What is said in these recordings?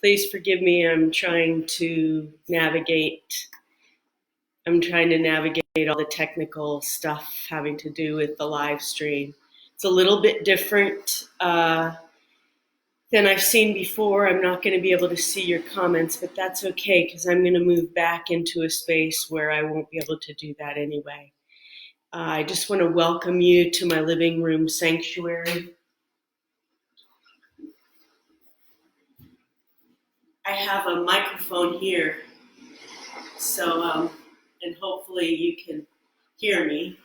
Please forgive me. I'm trying to navigate all the technical stuff having to do with the live stream. It's a little bit different than I've seen before. I'm not going to be able to see your comments, but that's okay because I'm going to move back into a space where I won't be able to do that anyway. I just want to welcome you to my living room sanctuary. I have a microphone here, so and hopefully you can hear me.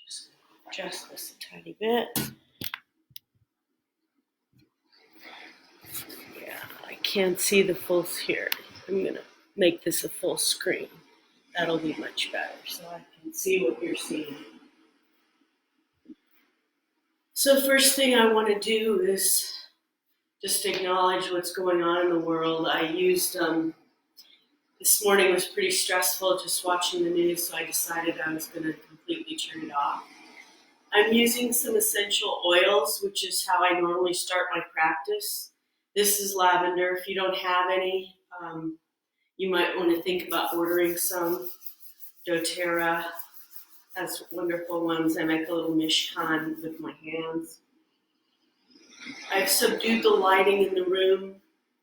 Just adjust this a tiny bit. Yeah, I can't see the full here. I'm gonna make this a full screen. That'll be much better, so I can see what you're seeing. So first thing I want to do is just acknowledge what's going on in the world. I used this morning was pretty stressful just watching the news, so I decided I was going to completely turn it off. I'm using some essential oils, which is how I normally start my practice. This is lavender. If you don't have any, you might want to think about ordering some. doTERRA has wonderful ones. I make a little mishkan with my hands. I've subdued the lighting in the room.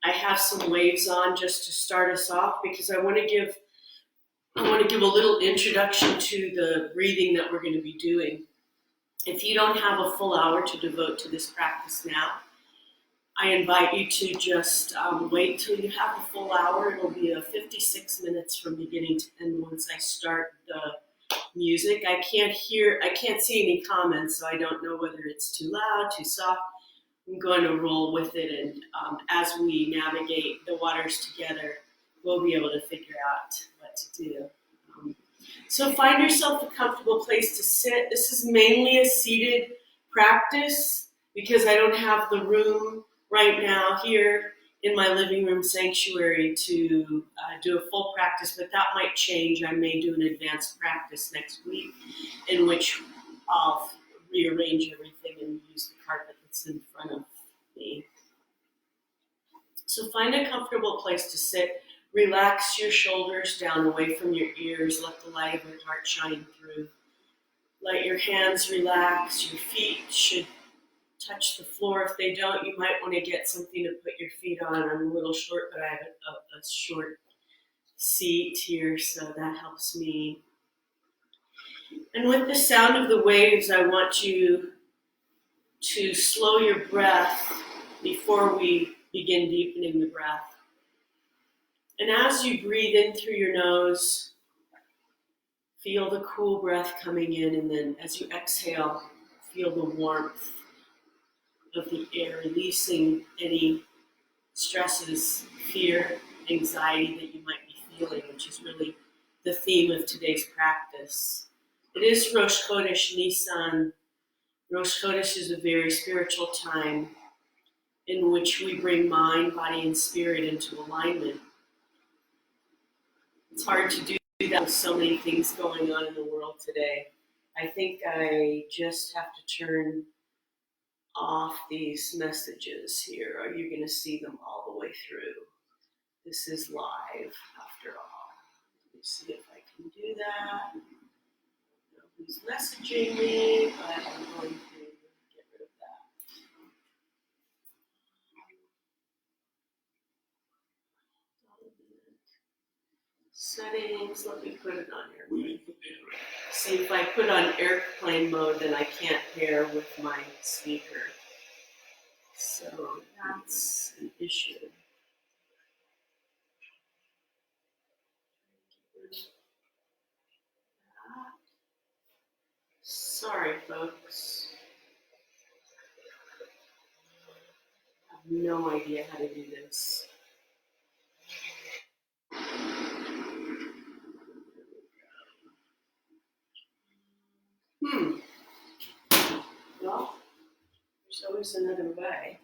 I have some waves on just to start us off because I want to give a little introduction to the breathing that we're going to be doing. If you don't have a full hour to devote to this practice now, I invite you to just wait till you have a full hour. It'll be 56 minutes from beginning to end once I start the music. I can't see any comments, so I don't know whether it's too loud, too soft. I'm going to roll with it, and as we navigate the waters together, we'll be able to figure out what to do. So find yourself a comfortable place to sit. This is mainly a seated practice because I don't have the room right now here in my living room sanctuary to do a full practice, but that might change. I may do an advanced practice next week in which I'll rearrange everything and use the carpet that's in front of me. So find a comfortable place to sit. Relax your shoulders down away from your ears. Let the light of your heart shine through. Let your hands relax. Your feet should touch the floor. If they don't, you might want to get something to put your feet on. I'm a little short, but I have a short seat here, so that helps me. And with the sound of the waves, I want you to slow your breath before we begin deepening the breath. And as you breathe in through your nose, feel the cool breath coming in, and then as you exhale, feel the warmth of the air, releasing any stresses, fear, anxiety that you might be feeling, which is really the theme of today's practice. It is Rosh Chodesh Nisan. Rosh Chodesh is a very spiritual time in which we bring mind, body, and spirit into alignment. It's hard to do that with so many things going on in the world today. I think I just have to turn off these messages here, or you're going to see them all the way through. This is live, after all. Let me see if I can do that. Who's messaging me, but I'm going to get rid of that. Settings, let me put it on airplane. See, if I put on airplane mode, then I can't pair with my speaker. So that's an issue. Sorry, folks. I have no idea how to do this. Well, there's always another way.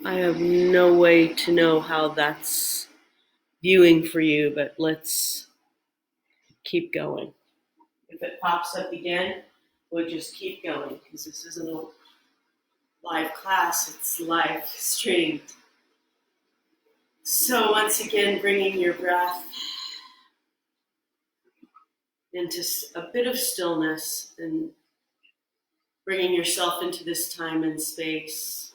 I have no way to know how that's viewing for you, but let's keep going. If it pops up again, we'll just keep going because this isn't a live class, it's live streamed. So once again, bringing your breath into a bit of stillness and bringing yourself into this time and space.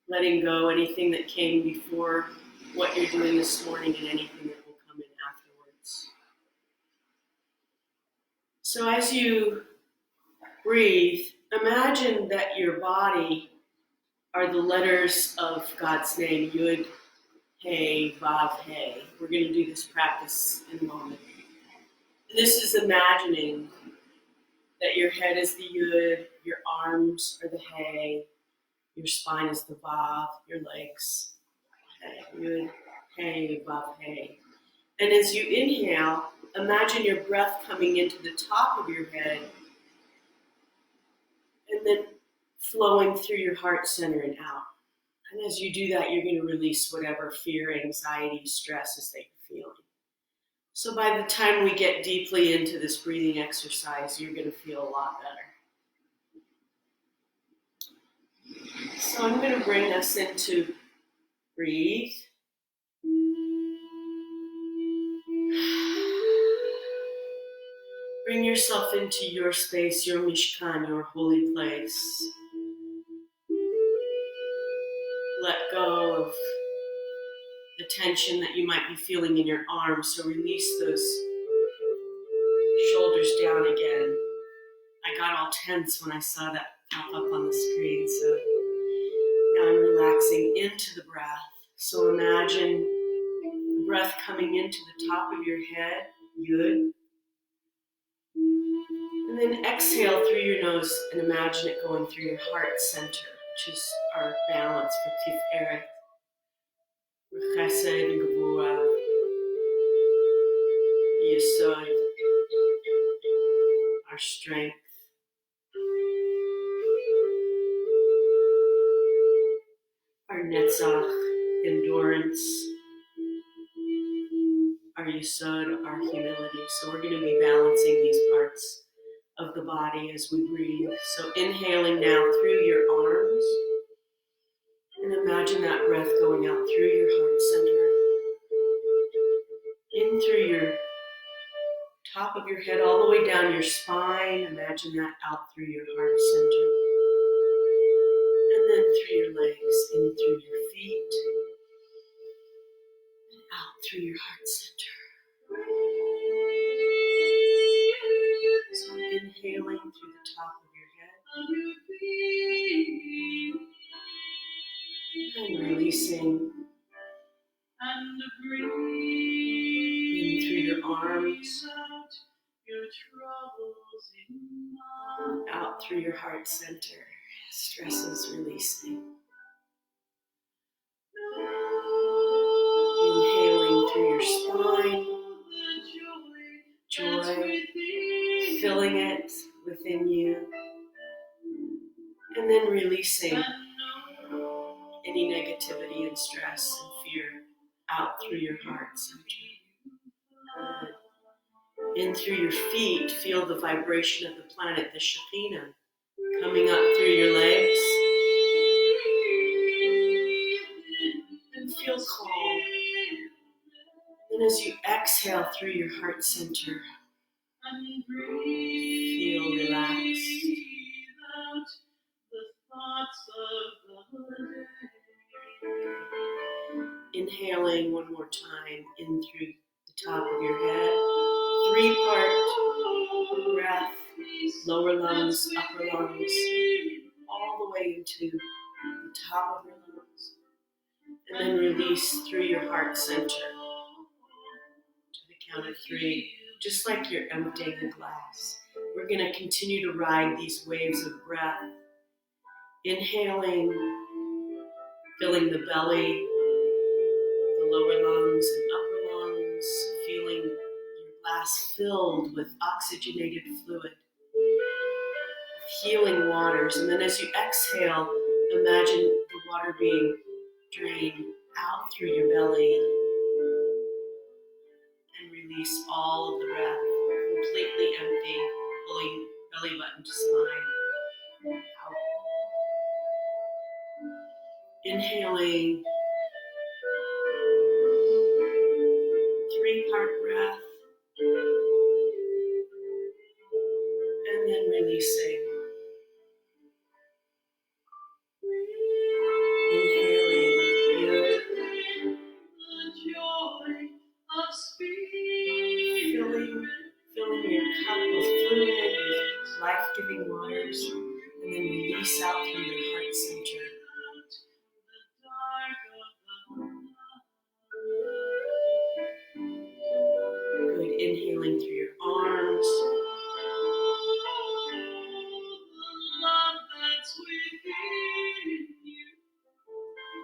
Letting go anything that came before what you're doing this morning and anything that will come in afterwards. So as you breathe, imagine that your body are the letters of God's name, Yud, Hey, Vav, Hey. We're going to do this practice in a moment. And this is imagining that your head is the Yud, your arms are the Hey, your spine is the Vav, your legs, Hey, Yud, Hey, Vav, Hey. And as you inhale, imagine your breath coming into the top of your head and then flowing through your heart center and out. And as you do that, you're going to release whatever fear, anxiety, stress is that you're feeling. So by the time we get deeply into this breathing exercise, you're going to feel a lot better. So I'm going to bring us into breathe. Bring yourself into your space, your Mishkan, your holy place. Let go of the tension that you might be feeling in your arms, so release those shoulders down again. I got all tense when I saw that pop up on the screen, so now I'm relaxing into the breath. So imagine the breath coming into the top of your head, Yud. And then exhale through your nose and imagine it going through your heart center, which is our balance for Tiferet, Chesed, Gevurah, Yesod, our strength. Our Netzach, endurance, our Yesod, our humility. So we're going to be balancing these parts of the body as we breathe. So inhaling now through your arms, and imagine that breath going out through your heart center, in through your top of your head, all the way down your spine. Imagine that out through your heart center. And then through your legs, in through your feet, and out through your heart center. So inhaling through the top of your head. And releasing in through your arms, out through your heart center. Stress is releasing. Inhaling through your spine, joy, filling it within you, and then releasing any negativity and stress and fear out through your heart center. In through your feet, feel the vibration of the planet, the Shekinah, coming up through your legs. And feel calm. And as you exhale through your heart center, feel relaxed. Inhaling one more time in through the top of your head. 3-part breath, lower lungs, upper lungs, all the way into the top of your lungs. And then release through your heart center to the count of 3, just like you're emptying a glass. We're going to continue to ride these waves of breath. Inhaling, filling the belly, the lower lungs and upper lungs, feeling your glass filled with oxygenated fluid, healing waters. And then as you exhale, imagine the water being drained out through your belly and release all of the breath completely empty, pulling belly button to spine. Out. Inhaling. 3-part breath. And then releasing. Inhaling. Filling your cup with fluid, with life-giving waters, and then release out through your heart center. Good. Inhaling through your arms.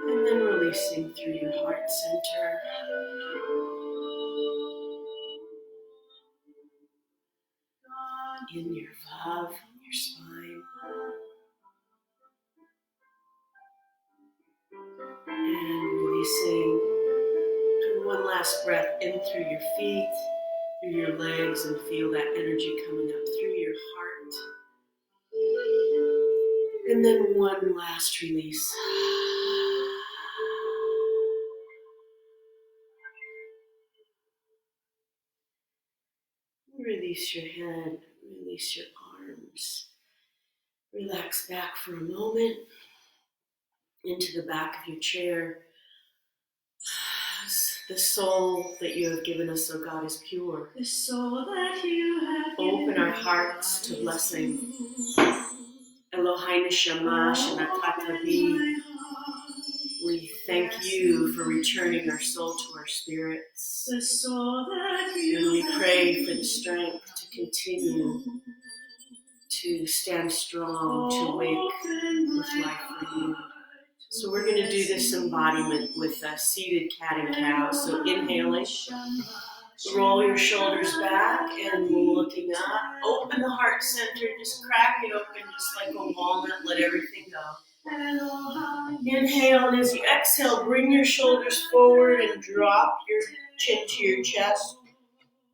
And then releasing through your heart center. In your vav, your spine. And releasing. And one last breath in through your feet, through your legs, and feel that energy coming up through your heart. And then one last release. Release your head, release your arms. Relax back for a moment into the back of your chair. The soul that you have given us, O God, is pure. The soul that you have open our hearts to blessing. Eloheinu Shama Shanatata Bi. We thank you for returning our soul to our spirits. And we pray for the strength to continue to stand strong, to wake with life for you. So we're going to do this embodiment with a seated cat and cow. So inhaling, roll your shoulders back and looking up. Open the heart center, just crack it open just like a walnut, let everything go. Inhale, and as you exhale, bring your shoulders forward and drop your chin to your chest.